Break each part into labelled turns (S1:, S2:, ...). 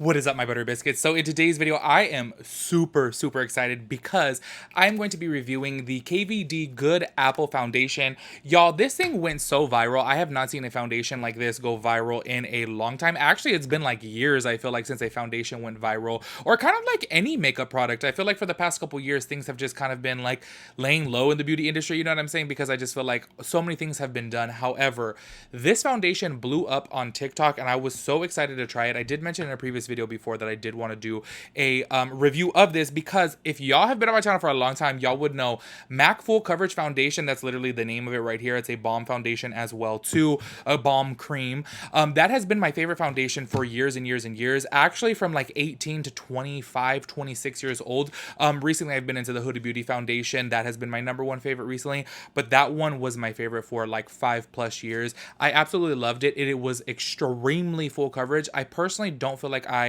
S1: What is up, my butter biscuits? So in today's video, I am super excited because I'm going to be reviewing the KVD Good Apple Foundation. Y'all, this thing went so viral. I have not seen a foundation like this go viral in a long time. Actually, it's been like years, I feel like, since a foundation went viral, or kind of like any makeup product. I feel like for the past couple years, things have just kind of been like laying low in the beauty industry, you know what I'm saying? Because I just feel like so many things have been done. However, this foundation blew up on TikTok and I was so excited to try it. I did mention in a previous video before that I did want to do a review of this because if y'all have been on my channel for a long time, y'all would know MAC Full Coverage Foundation. That's literally the name of it right here. It's a balm foundation as well too, a balm cream. That has been my favorite foundation for years and years and years. Actually, from like 18 to 25, 26 years old. Recently, I've been into the Huda Beauty foundation. That has been my #1 favorite recently, but that one was my favorite for like 5+ years. I absolutely loved it. It was extremely full coverage. I personally don't feel like I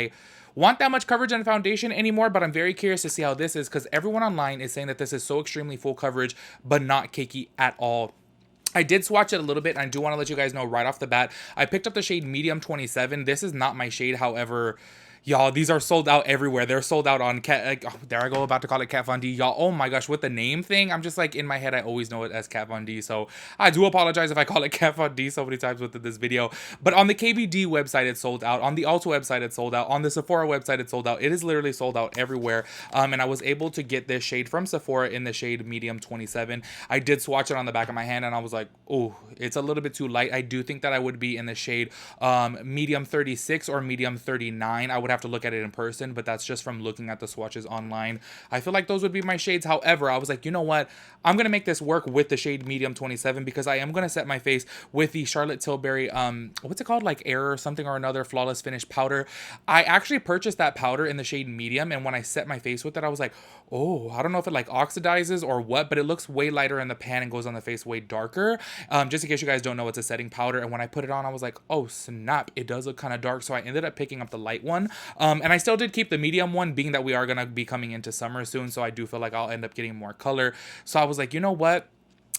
S1: want that much coverage on a foundation anymore, but I'm very curious to see how this is because everyone online is saying that this is so extremely full coverage but not cakey at all. I did swatch it a little bit, and I do want to let you guys know right off the bat, I picked up the shade Medium 27. This is not my shade, however, y'all, these are sold out everywhere. They're sold out on Kat. Oh, there I go, about to call it Kat Von D. Y'all, oh my gosh, with the name thing, I'm just like, in my head, I always know it as Kat Von D. So I do apologize if I call it Kat Von D so many times within this video. But on the KVD website, it's sold out. On the Ulta website, it's sold out. On the Sephora website, it's sold out. It is literally sold out everywhere. And I was able to get this shade from Sephora in the shade Medium 27. I did swatch it on the back of my hand, and I was like, oh, it's a little bit too light. I do think that I would be in the shade Medium 36 or Medium 39. I would have to look at it in person, but that's just from looking at the swatches online. I feel like those would be my shades. However, I was like, you know what? I'm going to make this work with the shade Medium 27 because I am going to set my face with the Charlotte Tilbury, what's it called? Like Air or something or another Flawless Finish powder. I actually purchased that powder in the shade Medium, and when I set my face with it, I was like, oh, I don't know if it like oxidizes or what, but it looks way lighter in the pan and goes on the face way darker. Just in case you guys don't know, it's a setting powder, and when I put it on, I was like, oh snap, it does look kind of dark, so I ended up picking up the light one, and I still did keep the medium one, being that we are going to be coming into summer soon, so I do feel like I'll end up getting more color. So I was like, you know what?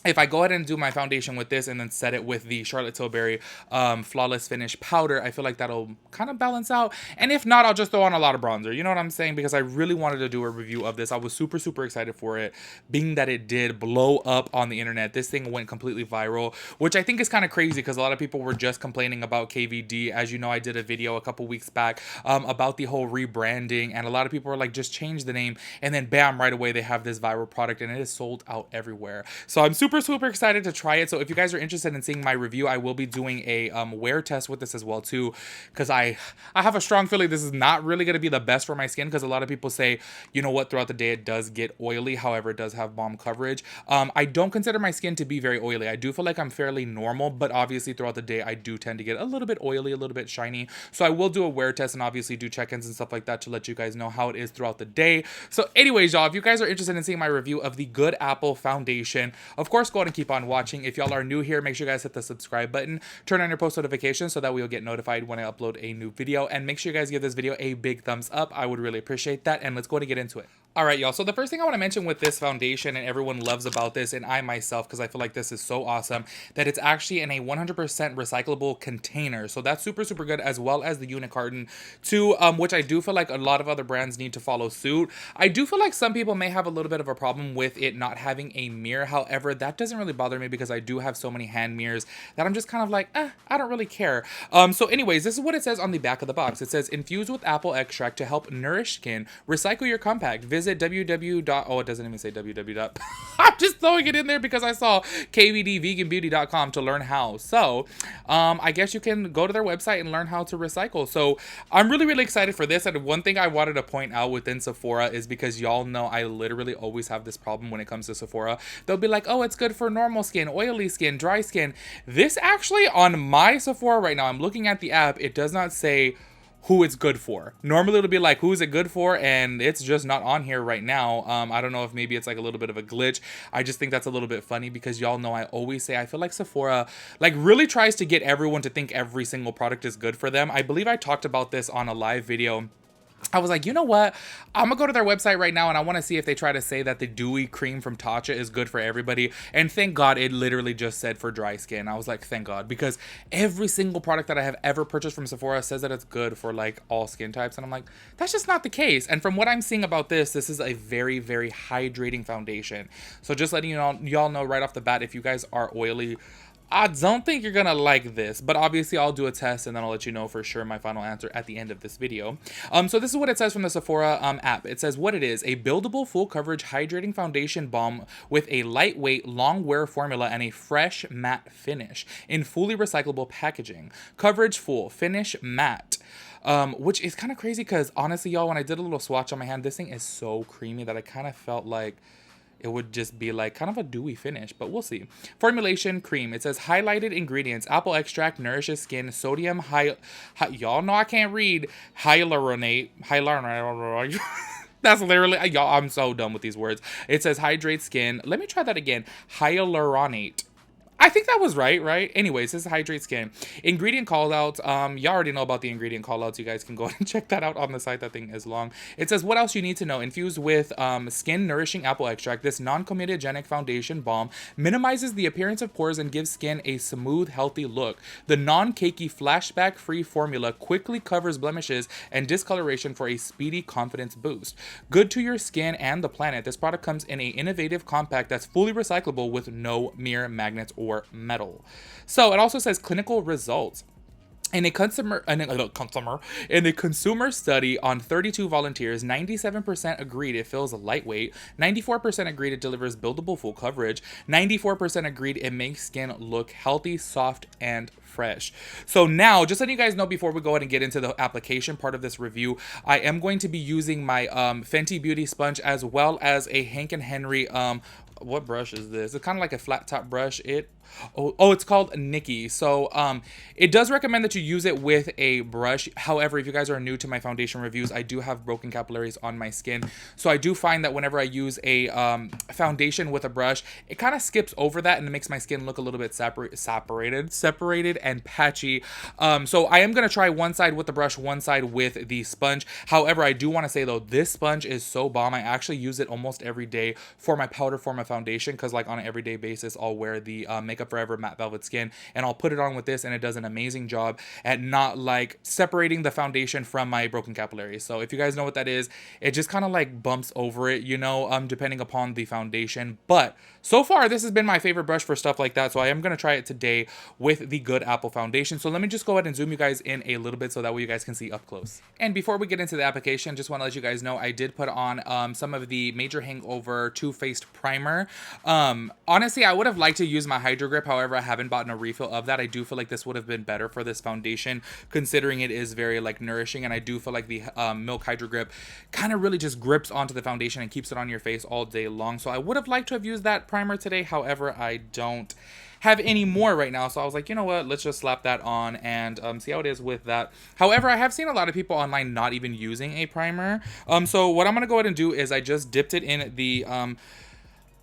S1: If I go ahead and do my foundation with this and then set it with the Charlotte Tilbury Flawless Finish powder, I feel like that'll kind of balance out. And if not, I'll just throw on a lot of bronzer. You know what I'm saying? Because I really wanted to do a review of this. I was super excited for it, being that it did blow up on the internet. This thing went completely viral, which I think is kind of crazy because a lot of people were just complaining about KVD. As you know, I did a video a couple weeks back about the whole rebranding, and a lot of people were like, just change the name, and then bam, right away they have this viral product, and it is sold out everywhere. So I'm super excited to try it. So if you guys are interested in seeing my review, I will be doing a wear test with this as well too, because I have a strong feeling this is not really going to be the best for my skin, because a lot of people say, you know what, throughout the day it does get oily. However, it does have balm coverage. I don't consider my skin to be very oily. I do feel like I'm fairly normal, but obviously throughout the day I do tend to get a little bit oily, a little bit shiny. So I will do a wear test and obviously do check-ins and stuff like that to let you guys know how it is throughout the day. So anyways, y'all, if you guys are interested in seeing my review of the Good Apple Foundation, of course, go ahead and keep on watching. If y'all are new here, make sure you guys hit the subscribe button, turn on your post notifications so that we'll get notified when I upload a new video, and make sure you guys give this video a big thumbs up. I would really appreciate that, and let's go ahead and get into it. All right, y'all, so the first thing I want to mention with this foundation, and everyone loves about this, and I myself, because I feel like this is so awesome, that it's actually in a 100% recyclable container. So that's super good, as well as the unit carton too, which I do feel like a lot of other brands need to follow suit. I do feel like some people may have a little bit of a problem with it not having a mirror. However, that doesn't really bother me because I do have so many hand mirrors that I'm just kind of like, I don't really care. So anyways, this is what it says on the back of the box. It says, infused with apple extract to help nourish skin, recycle your compact. Visit www. Oh, it doesn't even say www. I'm just throwing it in there because I saw kvdveganbeauty.com to learn how. So I guess you can go to their website and learn how to recycle. So I'm really excited for this. And one thing I wanted to point out within Sephora is because y'all know I literally always have this problem when it comes to Sephora. They'll be like, oh, it's good for normal skin, oily skin, dry skin. This actually, on my Sephora right now, I'm looking at the app, it does not say who it's good for. Normally it'll be like, who is it good for? And it's just not on here right now. I don't know if maybe it's like a little bit of a glitch. I just think that's a little bit funny because y'all know I always say I feel like Sephora like really tries to get everyone to think every single product is good for them. I believe I talked about this on a live video I was like, you know what? I'm gonna go to their website right now and I want to see if they try to say that the dewy cream from Tatcha is good for everybody. And thank God it literally just said for dry skin. I was like, thank God, because every single product that I have ever purchased from Sephora says that it's good for like all skin types. And I'm like, that's just not the case. And from what I'm seeing about this is a very, very hydrating foundation. So just letting y'all know right off the bat, if you guys are oily, I don't think you're gonna like this, but obviously I'll do a test and then I'll let you know for sure my final answer at the end of this video. So this is what it says from the Sephora app. It says what it is: a buildable full coverage hydrating foundation balm with a lightweight long wear formula and a fresh matte finish in fully recyclable packaging. Coverage full, finish matte. Which is kind of crazy because honestly, y'all, when I did a little swatch on my hand, this thing is so creamy that I kind of felt like it would just be like kind of a dewy finish, but we'll see. Formulation: cream. It says highlighted ingredients: apple extract nourishes skin, sodium y'all know I can't read, hyaluronate. That's literally, y'all, I'm so done with these words. It says hydrate skin. Let me try that again. Hyaluronate. I think that was right? Anyways, this is hydrate skin. Ingredient callouts. Y'all already know about the ingredient callouts. You guys can go ahead and check that out on the site. That thing is long. It says what else you need to know. Infused with skin nourishing apple extract, this non-comedogenic foundation balm minimizes the appearance of pores and gives skin a smooth, healthy look. The non-cakey, flashback-free formula quickly covers blemishes and discoloration for a speedy confidence boost. Good to your skin and the planet. This product comes in an innovative compact that's fully recyclable with no mere magnets or metal. So it also says clinical results. In a consumer study on 32 volunteers, 97% agreed it feels lightweight, 94% agreed it delivers buildable full coverage, 94% agreed it makes skin look healthy, soft, and fresh. So now, just letting you guys know before we go ahead and get into the application part of this review, I am going to be using my Fenty Beauty sponge as well as a Hank & Henry what brush is this? It's kind of like a flat top brush. It's called Nikki. So it does recommend that you use it with a brush. However, if you guys are new to my foundation reviews, I do have broken capillaries on my skin. So I do find that whenever I use a foundation with a brush, it kind of skips over that and it makes my skin look a little bit separated and patchy. So I am going to try one side with the brush, one side with the sponge. However, I do want to say though, this sponge is so bomb. I actually use it almost every day for my powder, for my foundation, because like on an everyday basis I'll wear the Makeup Forever Matte Velvet Skin and I'll put it on with this and it does an amazing job at not like separating the foundation from my broken capillaries. So if you guys know what that is, it just kind of like bumps over it, you know, depending upon the foundation. But so far this has been my favorite brush for stuff like that, so I am going to try it today with the Good Apple foundation. So let me just go ahead and zoom you guys in a little bit so that way you guys can see up close. And before we get into the application, just want to let you guys know I did put on some of the Major Hangover Too Faced primer. Honestly, I would have liked to use my Hydro Grip. However, I haven't bought a refill of that. I do feel like this would have been better for this foundation, considering it is very like nourishing, and I do feel like the Milk Hydro Grip kind of really just grips onto the foundation and keeps it on your face all day long. So I would have liked to have used that primer today. However, I don't have any more right now, so I was like, you know what, let's just slap that on and see how it is with that. However, I have seen a lot of people online not even using a primer. So what I'm gonna go ahead and do is I just dipped it in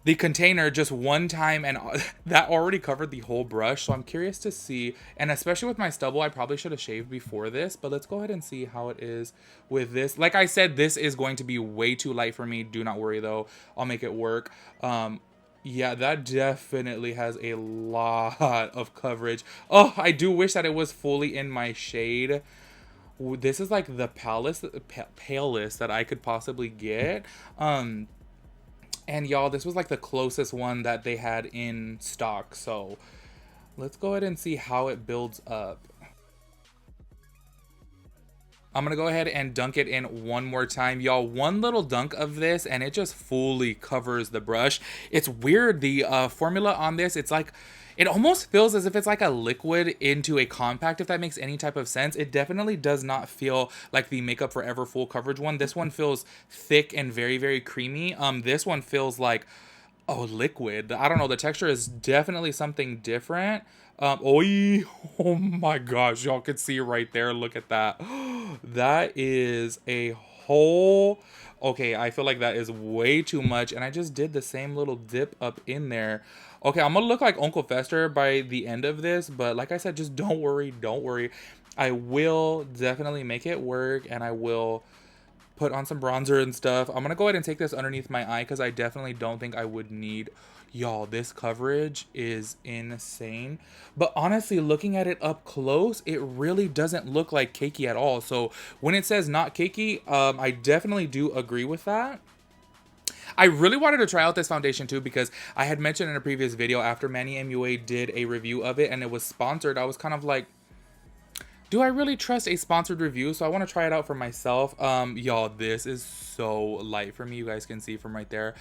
S1: the container just one time, and that already covered the whole brush. So I'm curious to see, and especially with my stubble, I probably should have shaved before this, but let's go ahead and see how it is with this. Like I said, this is going to be way too light for me. Do not worry though, I'll make it work. Yeah, that definitely has a lot of coverage. Oh, I do wish that it was fully in my shade. This is like the palest that I could possibly get. And y'all, this was like the closest one that they had in stock. So let's go ahead and see how it builds up. I'm gonna go ahead and dunk it in one more time, y'all. One little dunk of this and it just fully covers the brush. It's weird, the formula on this, it's like, it almost feels as if it's like a liquid into a compact, if that makes any type of sense. It definitely does not feel like the Makeup Forever full coverage one. This one feels thick and very, very creamy. This one feels like, oh, liquid. I don't know, the texture is definitely something different. Oh my gosh, y'all can see right there, look at that. That is a whole, okay, I feel like that is way too much, and I just did the same little dip up in there. Okay, I'm gonna look like Uncle Fester by the end of this, but like I said, just don't worry. I will definitely make it work, and I will put on some bronzer and stuff. I'm gonna go ahead and take this underneath my eye because I definitely don't think I would need. Y'all, this coverage is insane. But honestly, looking at it up close, it really doesn't look like cakey at all. So when it says not cakey, I definitely do agree with that. I really wanted to try out this foundation too because I had mentioned in a previous video after Manny MUA did a review of it and it was sponsored. I was kind of like, do I really trust a sponsored review? So I want to try it out for myself. Y'all, this is so light for me. You guys can see from right there.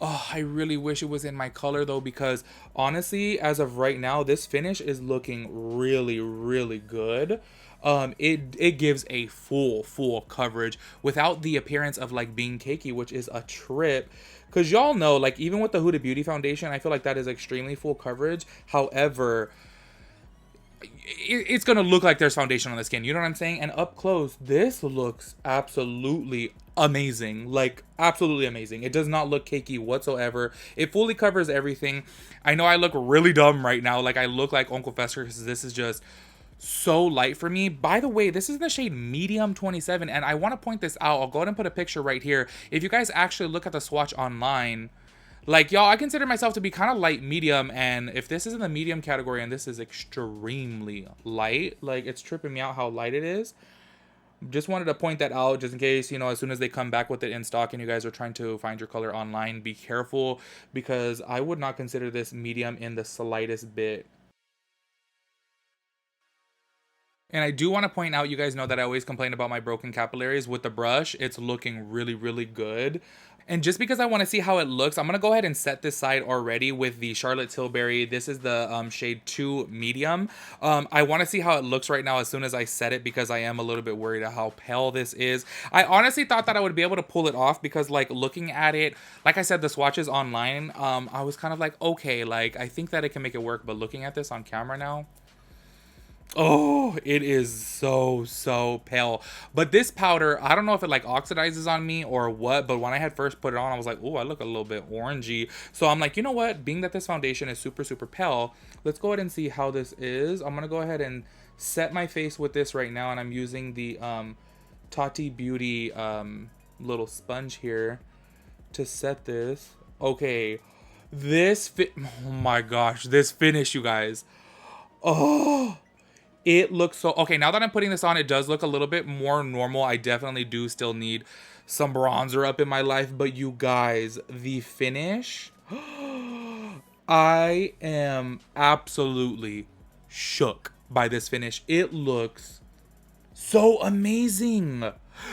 S1: Oh, I really wish it was in my color though, because honestly, as of right now, this finish is looking really, really good. It gives a full coverage without the appearance of like being cakey, which is a trip. Cause y'all know, like even with the Huda Beauty foundation, I feel like that is extremely full coverage. However, it's gonna look like there's foundation on the skin, you know what I'm saying? And up close, this looks absolutely amazing, like absolutely amazing. It does not look cakey whatsoever. It fully covers everything. I know I look really dumb right now, like I look like Uncle Fester because this is just so light for me. By the way, this is in the shade medium 27, and I want to point this out. I'll go ahead and put a picture right here. If you guys actually look at the swatch online, like, y'all, I consider myself to be kind of light medium, and if this is in the medium category and this is extremely light, like, it's tripping me out how light it is. Just wanted to point that out just in case, you know, as soon as they come back with it in stock and you guys are trying to find your color online, be careful, because I would not consider this medium in the slightest bit. And I do want to point out, you guys know that I always complain about my broken capillaries. With the brush, it's looking really, really good. And just because I want to see how it looks, I'm going to go ahead and set this side already with the Charlotte Tilbury. This is the shade 2 medium. I want to see how it looks right now as soon as I set it, because I am a little bit worried at how pale this is. I honestly thought that I would be able to pull it off because, like, looking at it, like I said, the swatches online, I was kind of like, okay, like, I think that it can make it work. But looking at this on camera now, oh, it is so pale. But this powder, I don't know if it like oxidizes on me or what, but when I had first put it on, I was like, oh, I look a little bit orangey. So I'm like, you know what, being that this foundation is super pale, let's go ahead and see how this is. I'm gonna go ahead and set my face with this right now, and I'm using the Tati Beauty little sponge here to set this. Okay, oh my gosh, this finish, you guys. Oh, it looks so... Okay, now that I'm putting this on, it does look a little bit more normal. I definitely do still need some bronzer up in my life. But you guys, the finish... I am absolutely shook by this finish. It looks so amazing.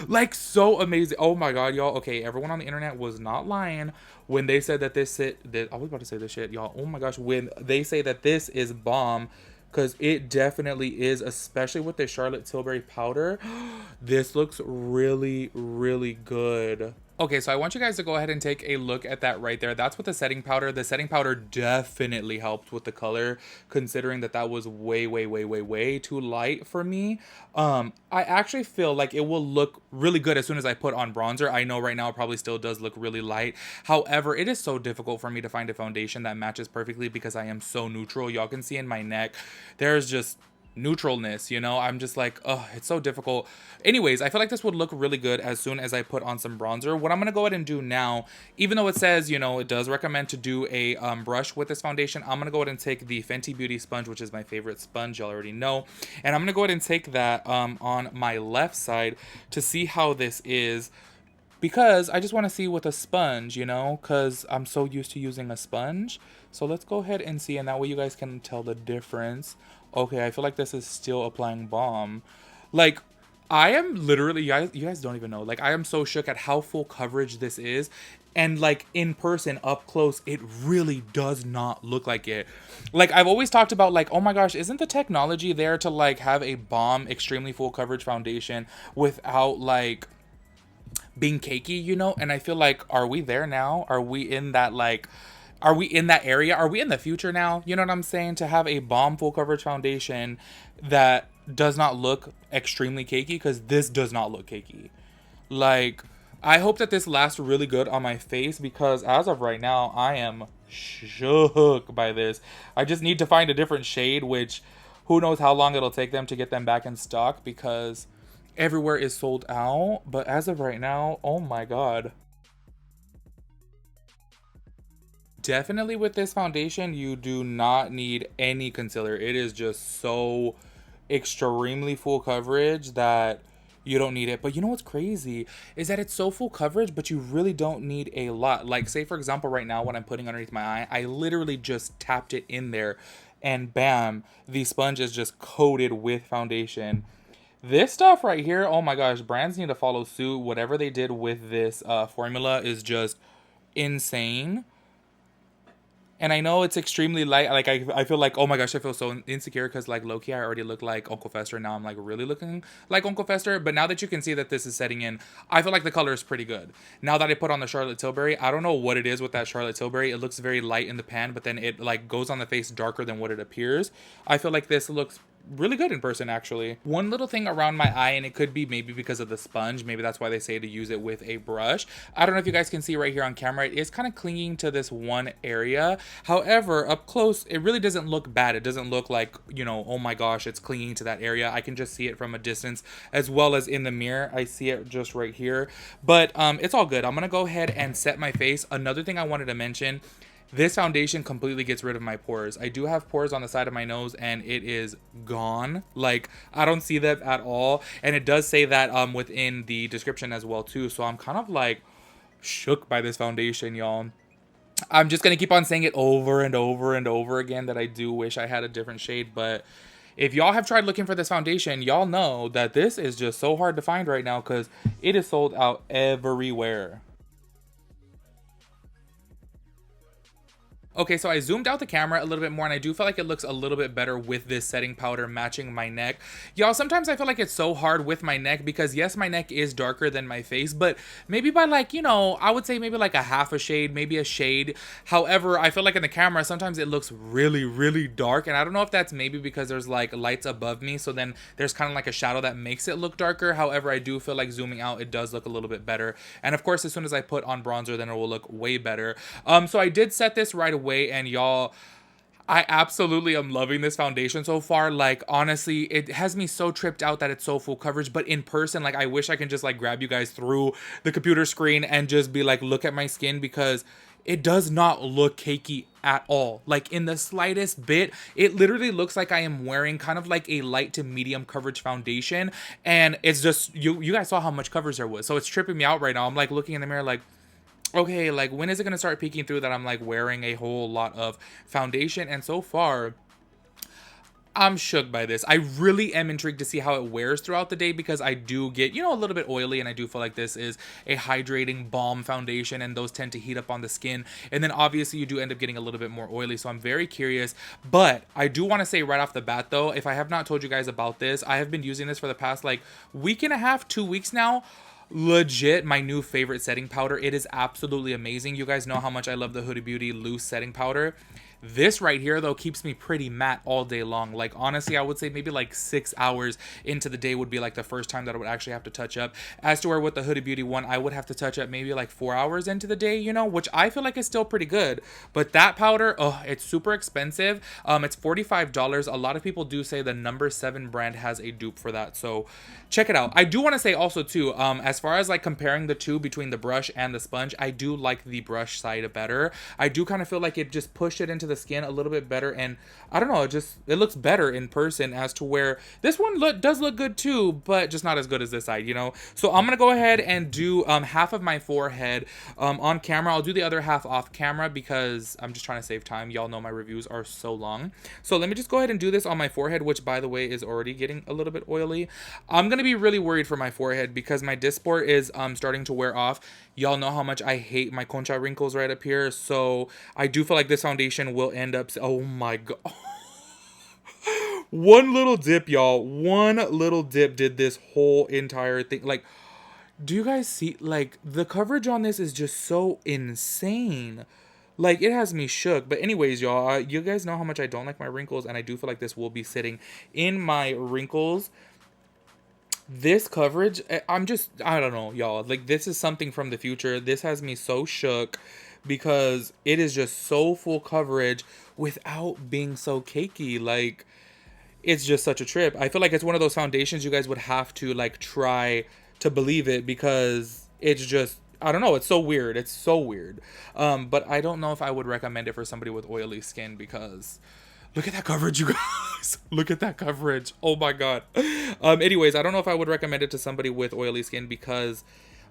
S1: Like, so amazing. Oh my god, y'all. Okay, everyone on the internet was not lying when they said that I was about to say this shit, y'all. Oh my gosh, when they say that this is bomb... Because it definitely is, especially with the Charlotte Tilbury powder. This looks really, really good. Okay, so I want you guys to go ahead and take a look at that right there. That's with the setting powder. The setting powder definitely helped with the color, considering that that was way too light for me. I actually feel like it will look really good as soon as I put on bronzer. I know right now it probably still does look really light. However, it is so difficult for me to find a foundation that matches perfectly because I am so neutral. Y'all can see in my neck, there's just neutralness, you know. I'm just like, oh, it's so difficult. Anyways, I feel like this would look really good as soon as I put on some bronzer. What I'm gonna go ahead and do now, even though it says, you know, it does recommend to do a brush with this foundation, I'm gonna go ahead and take the Fenty Beauty sponge, which is my favorite sponge, y'all already know, and I'm gonna go ahead and take that on my left side to see how this is, because I just want to see with a sponge, you know, because I'm so used to using a sponge. So let's go ahead and see, and that way you guys can tell the difference. Okay, I feel like this is still applying balm. Like, I am literally, you guys don't even know, like, I am so shook at how full coverage this is. And, like, in person, up close, it really does not look like it. Like, I've always talked about, like, oh my gosh, isn't the technology there to, like, have a bomb, extremely full coverage foundation without, like, being cakey, you know? And I feel like, are we there now? Are we in that, like... Are we in that area? Are we in the future now? You know what I'm saying? To have a bomb full coverage foundation that does not look extremely cakey, because this does not look cakey. Like, I hope that this lasts really good on my face, because as of right now, I am shook by this. I just need to find a different shade, which who knows how long it'll take them to get them back in stock, because everywhere is sold out. But as of right now, oh my God. Definitely with this foundation, you do not need any concealer. It is just so extremely full coverage that you don't need it. But you know what's crazy is that it's so full coverage, but you really don't need a lot. Like, say for example, right now, what I'm putting underneath my eye, I literally just tapped it in there and bam, the sponge is just coated with foundation. This stuff right here, oh my gosh, brands need to follow suit. Whatever they did with this formula is just insane. And I know it's extremely light. Like, I feel like, oh my gosh, I feel so insecure because, like, low-key, I already look like Uncle Fester. Now I'm, like, really looking like Uncle Fester. But now that you can see that this is setting in, I feel like the color is pretty good. Now that I put on the Charlotte Tilbury, I don't know what it is with that Charlotte Tilbury. It looks very light in the pan, but then it, like, goes on the face darker than what it appears. I feel like this looks really good in person, actually. One little thing around my eye, and it could be maybe because of the sponge, maybe that's why they say to use it with a brush. I don't know if you guys can see right here on camera, it is kind of clinging to this one area. However, up close, it really doesn't look bad. It doesn't look like, you know, oh my gosh, it's clinging to that area. I can just see it from a distance as well as in the mirror. I see it just right here, but it's all good. I'm gonna go ahead and set my face. Another thing I wanted to mention, this foundation completely gets rid of my pores. I do have pores on the side of my nose and it is gone. Like, I don't see them at all. And it does say that within the description as well too. So I'm kind of like shook by this foundation, y'all. I'm just going to keep on saying it over and over and over again that I do wish I had a different shade. But if y'all have tried looking for this foundation, y'all know that this is just so hard to find right now because it is sold out everywhere. Okay, so I zoomed out the camera a little bit more and I do feel like it looks a little bit better with this setting powder matching my neck. Y'all, sometimes I feel like it's so hard with my neck because yes, my neck is darker than my face, but maybe by like, you know, I would say maybe like a half a shade, maybe a shade. However, I feel like in the camera, sometimes it looks really, really dark. And I don't know if that's maybe because there's like lights above me. So then there's kind of like a shadow that makes it look darker. However, I do feel like zooming out, it does look a little bit better. And of course, as soon as I put on bronzer, then it will look way better. So I did set this right away. And y'all, I absolutely am loving this foundation so far. Like, honestly, it has me so tripped out that it's so full coverage, but in person, like, I wish I can just like grab you guys through the computer screen and just be like, look at my skin, because it does not look cakey at all. Like, in the slightest bit, it literally looks like I am wearing kind of like a light to medium coverage foundation. And it's just, you guys saw how much coverage there was. So it's tripping me out right now. I'm like looking in the mirror like, okay, like, when is it going to start peeking through that I'm like wearing a whole lot of foundation? And so far, I'm shook by this. I really am intrigued to see how it wears throughout the day, because I do get, you know, a little bit oily, and I do feel like this is a hydrating balm foundation, and those tend to heat up on the skin. And then obviously you do end up getting a little bit more oily. So I'm very curious, but I do want to say right off the bat though, if I have not told you guys about this, I have been using this for the past like week and a half, 2 weeks now. Legit my new favorite setting powder. It is absolutely amazing. You guys know how much I love the Huda Beauty loose setting powder. This right here though keeps me pretty matte all day long. Like, honestly, I would say maybe like 6 hours into the day would be like the first time that I would actually have to touch up, as to where with the Huda Beauty one I would have to touch up maybe like 4 hours into the day, you know, which I feel like is still pretty good. But that powder, oh, it's super expensive. It's $45. A lot of people do say the number 7 brand has a dupe for that, so check it out. I do want to say also too, as far as like comparing the two between the brush and the sponge, I do like the brush side better. I do kind of feel like it just pushed it into the skin a little bit better, and I don't know, it looks better in person, as to where this one does look good too, but just not as good as this side, you know. So I'm gonna go ahead and do half of my forehead on camera. I'll do the other half off camera because I'm just trying to save time. Y'all know my reviews are so long, so let me just go ahead and do this on my forehead, which by the way is already getting a little bit oily. I'm gonna be really worried for my forehead because my Dysport is starting to wear off. Y'all know how much I hate my concha wrinkles right up here, so I do feel like this foundation will end up, oh my god. One little dip, y'all. One little dip did this whole entire thing. Like, do you guys see, like, the coverage on this is just so insane. Like, it has me shook. But anyways, y'all, you guys know how much I don't like my wrinkles, and I do feel like this will be sitting in my wrinkles. This coverage, I don't know, y'all. Like, this is something from the future. This has me so shook because it is just so full coverage without being so cakey. Like, it's just such a trip. I feel like it's one of those foundations you guys would have to like try to believe it, because it's just, I don't know, it's so weird. It's so weird. But I don't know if I would recommend it for somebody with oily skin, because look at that coverage, you guys. Look at that coverage. Oh my god. Anyways, I don't know if I would recommend it to somebody with oily skin, because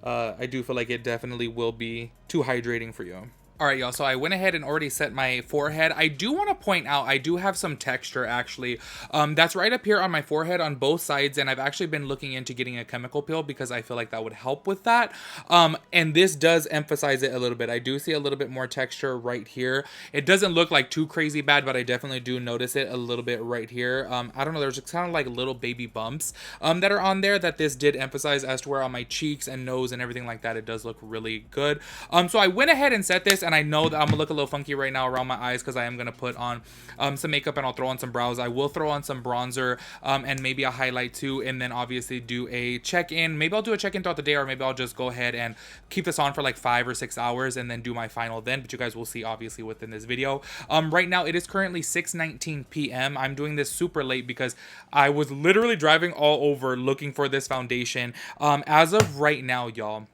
S1: I do feel like it definitely will be too hydrating for you. All right, y'all, so I went ahead and already set my forehead. I do want to point out, I do have some texture, actually. That's right up here on my forehead on both sides, and I've actually been looking into getting a chemical peel, because I feel like that would help with that. And this does emphasize it a little bit. I do see a little bit more texture right here. It doesn't look like too crazy bad, but I definitely do notice it a little bit right here. I don't know, there's just kind of like little baby bumps that are on there that this did emphasize, as to where on my cheeks and nose and everything like that, it does look really good. So I went ahead and set this, and I know that I'm gonna look a little funky right now around my eyes, because I am gonna put on some makeup, and I'll throw on some brows. I will throw on some bronzer and maybe a highlight too, and then obviously do a check-in. Maybe I'll do a check-in throughout the day, or maybe I'll just go ahead and keep this on for like 5 or 6 hours and then do my final then, but you guys will see obviously within this video. Right now it is currently 6:19 p.m. I'm doing this super late because I was literally driving all over looking for this foundation. As of right now, y'all,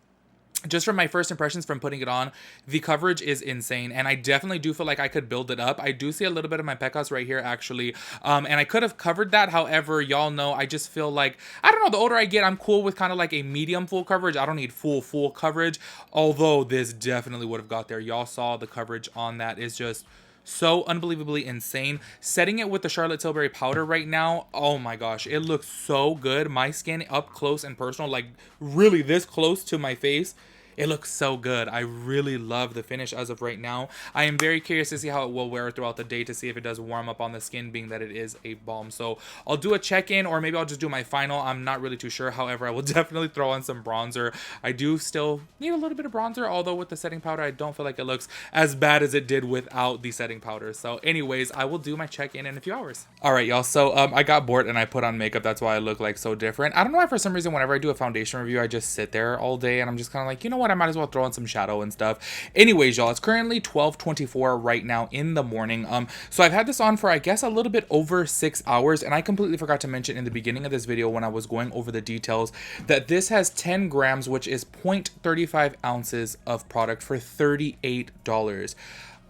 S1: just from my first impressions from putting it on, the coverage is insane, and I definitely do feel like I could build it up. I do see a little bit of my pecas right here, actually, and I could have covered that. However, y'all know, I just feel like, I don't know, the older I get, I'm cool with kind of like a medium full coverage. I don't need full coverage, although this definitely would have got there. Y'all saw the coverage on that is just so unbelievably insane. Setting it with the Charlotte Tilbury powder right now, oh my gosh, it looks so good. My skin up close and personal, like really this close to my face, it looks so good. I really love the finish as of right now. I am very curious to see how it will wear throughout the day, to see if it does warm up on the skin, being that it is a balm. So I'll do a check-in, or maybe I'll just do my final. I'm not really too sure. However, I will definitely throw on some bronzer. I do still need a little bit of bronzer, although with the setting powder, I don't feel like it looks as bad as it did without the setting powder. So anyways, I will do my check-in in a few hours. All right, y'all. So I got bored and I put on makeup. That's why I look like so different. I don't know why for some reason whenever I do a foundation review, I just sit there all day and I'm just kind of like, you know what? I might as well throw on some shadow and stuff. Anyways, y'all, it's currently 12:24 right now in the morning. So I've had this on for, I guess, a little bit over 6 hours, and I completely forgot to mention in the beginning of this video when I was going over the details that this has 10 grams, which is 0.35 ounces of product for $38.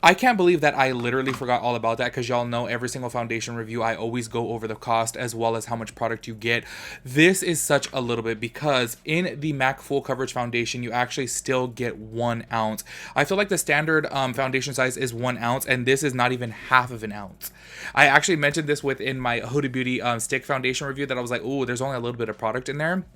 S1: I can't believe that I literally forgot all about that, because y'all know every single foundation review I always go over the cost as well as how much product you get. This is such a little bit, because in the MAC full coverage foundation you actually still get 1 ounce. I feel like the standard foundation size is 1 ounce, and this is not even half of an ounce. I actually mentioned this within my Huda Beauty stick foundation review, that I was like, oh, there's only a little bit of product in there.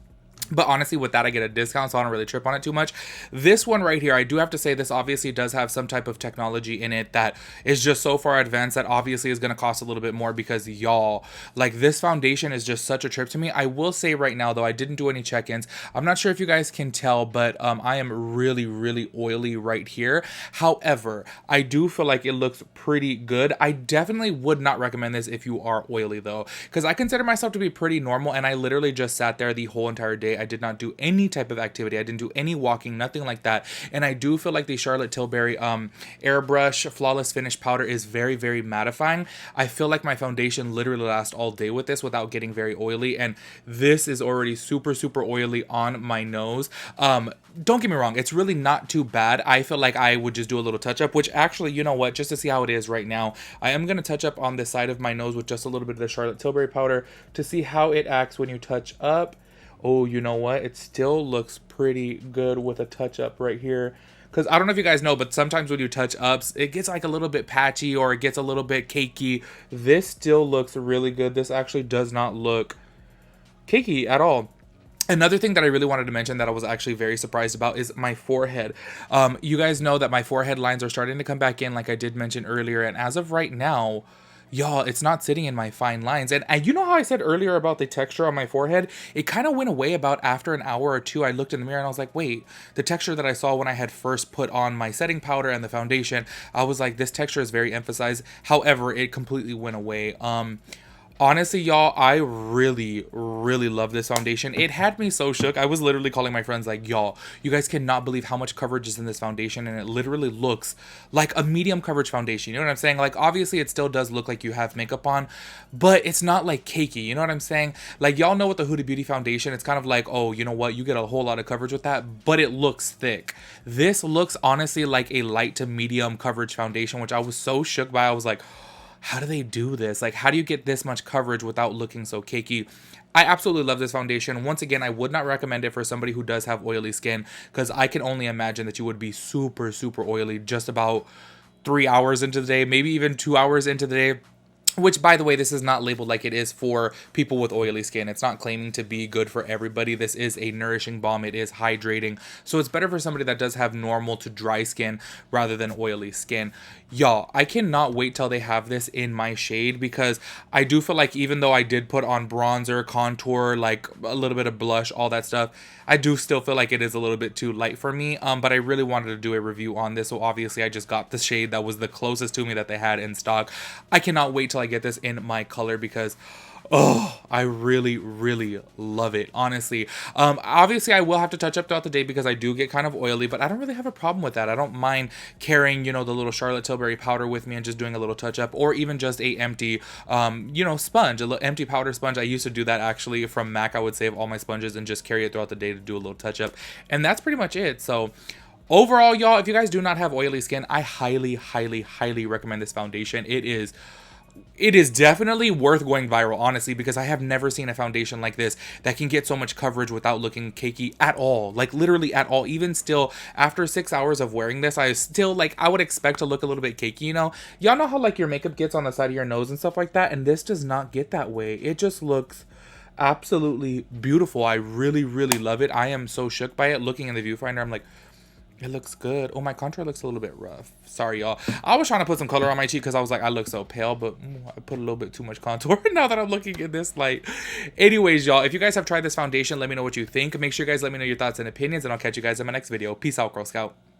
S1: But honestly, with that, I get a discount, so I don't really trip on it too much. This one right here, I do have to say, this obviously does have some type of technology in it that is just so far advanced that obviously is going to cost a little bit more, because y'all, like, this foundation is just such a trip to me. I will say right now, though, I didn't do any check-ins. I'm not sure if you guys can tell, but I am really, really oily right here. However, I do feel like it looks pretty good. I definitely would not recommend this if you are oily, though, because I consider myself to be pretty normal, and I literally just sat there the whole entire day. I did not do any type of activity. I didn't do any walking, nothing like that. And I do feel like the Charlotte Tilbury Airbrush Flawless Finish Powder is very, very mattifying. I feel like my foundation literally lasts all day with this without getting very oily. And this is already super, super oily on my nose. Don't get me wrong, it's really not too bad. I feel like I would just do a little touch up, which actually, you know what, just to see how it is right now, I am going to touch up on the side of my nose with just a little bit of the Charlotte Tilbury powder to see how it acts when you touch up. Oh, you know what? It still looks pretty good with a touch up right here. Because I don't know if you guys know, but sometimes when you touch ups, it gets like a little bit patchy or it gets a little bit cakey. This still looks really good. This actually does not look cakey at all. Another thing that I really wanted to mention that I was actually very surprised about is my forehead. You guys know that my forehead lines are starting to come back in, like I did mention earlier. And as of right now, y'all, it's not sitting in my fine lines. And you know how I said earlier about the texture on my forehead? It kind of went away about after an hour or two. I looked in the mirror and I was like, wait, the texture that I saw when I had first put on my setting powder and the foundation, I was like, this texture is very emphasized. However, it completely went away. Honestly, y'all, I really, really love this foundation. It had me so shook. I was literally calling my friends like, y'all, you guys cannot believe how much coverage is in this foundation. And it literally looks like a medium coverage foundation. You know what I'm saying? Like, obviously, it still does look like you have makeup on, but it's not like cakey. You know what I'm saying? Like, y'all know with the Huda Beauty foundation, it's kind of like, oh, you know what? You get a whole lot of coverage with that, but it looks thick. This looks honestly like a light to medium coverage foundation, which I was so shook by. I was like, how do they do this? Like, how do you get this much coverage without looking so cakey? I absolutely love this foundation. Once again, I would not recommend it for somebody who does have oily skin, because I can only imagine that you would be super, super oily just about 3 hours into the day, maybe even 2 hours into the day. Which, by the way, this is not labeled like it is for people with oily skin. It's not claiming to be good for everybody. This is a nourishing balm. It is hydrating. So it's better for somebody that does have normal to dry skin rather than oily skin. Y'all, I cannot wait till they have this in my shade, because I do feel like even though I did put on bronzer, contour, like a little bit of blush, all that stuff, I do still feel like it is a little bit too light for me. But I really wanted to do a review on this. So obviously I just got the shade that was the closest to me that they had in stock. I cannot wait till I get this in my color, because oh, I really, really love it, honestly. Obviously, I will have to touch up throughout the day because I do get kind of oily, but I don't really have a problem with that. I don't mind carrying, you know, the little Charlotte Tilbury powder with me and just doing a little touch up, or even just a empty, you know, sponge, a little empty powder sponge. I used to do that actually from MAC. I would save all my sponges and just carry it throughout the day to do a little touch up, and that's pretty much it. So overall, y'all, if you guys do not have oily skin, I highly, highly, highly recommend this foundation. It is definitely worth going viral, honestly, because I have never seen a foundation like this that can get so much coverage without looking cakey at all. Like, literally at all. Even still, after 6 hours of wearing this, I still, like, I would expect to look a little bit cakey, you know? Y'all know how, like, your makeup gets on the side of your nose and stuff like that? And this does not get that way. It just looks absolutely beautiful. I really, really love it. I am so shook by it. Looking in the viewfinder, I'm like, it looks good. Oh, my contour looks a little bit rough. Sorry, y'all. I was trying to put some color on my cheek because I was like, I look so pale, but I put a little bit too much contour now that I'm looking at this light. Anyways, y'all, if you guys have tried this foundation, let me know what you think. Make sure you guys let me know your thoughts and opinions, and I'll catch you guys in my next video. Peace out, Girl Scout.